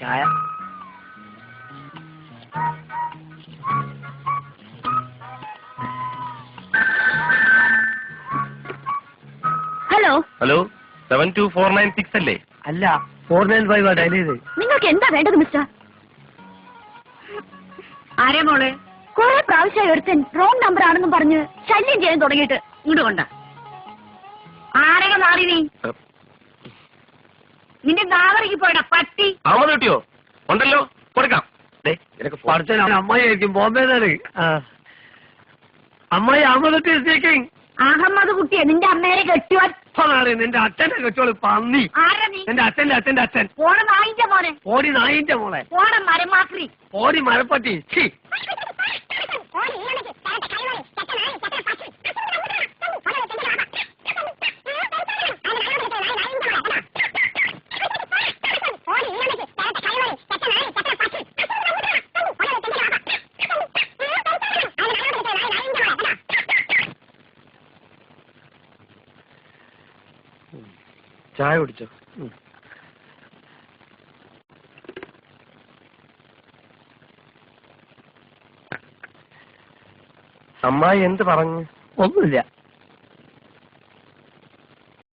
ചായ. Hello hello 72496 അല്ലേ? അല്ല 495 ഡയൽ ചെയ്ത്. നിങ്ങൾക്ക് എന്താ വേണ്ടത് മിസ്റ്റർ? ആരേ മോളെ? കുറെ പ്രാവശ്യമായി ഒരുത്തൻ റോങ് നമ്പർ ആണെന്നും പറഞ്ഞ് ശല്യം ചെയ്യാൻ തുടങ്ങിയിട്ട്. ഇങ്ങോട്ട് കൊണ്ട. ആരൊക്കെ മാറി നീ? നിന്റെ നാഗറിക്ക് പോയടാ പട്ടി. അഹമ്മദ് കിട്ടിയോ? ഉണ്ടല്ലോ, കൊടുക്കാം. പഠിച്ച അമ്മായി ആയിരിക്കും, ബോംബെന്നാണ്. അമ്മായി അഹമ്മദ് സ്പീക്കിംഗ്. അഹമ്മദ് കുട്ടിയെ നിന്റെ അമ്മേനെ കെട്ടിയോൻ. നിന്റെ അച്ഛനെ കെട്ടോളൂ പന്നി. ആരാ നീ? എന്റെ അച്ഛന്റെ അച്ഛൻ. പോണ നായിന്റെ മോനെ. ഓടി നായിന്റെ മോളെ. പോണ മരമാക്രി. ഓടി മരപ്പട്ടി. ചായ കുടിച്ചോ? അമ്മായി എന്ത് പറഞ്ഞു? ഒന്നുമില്ല.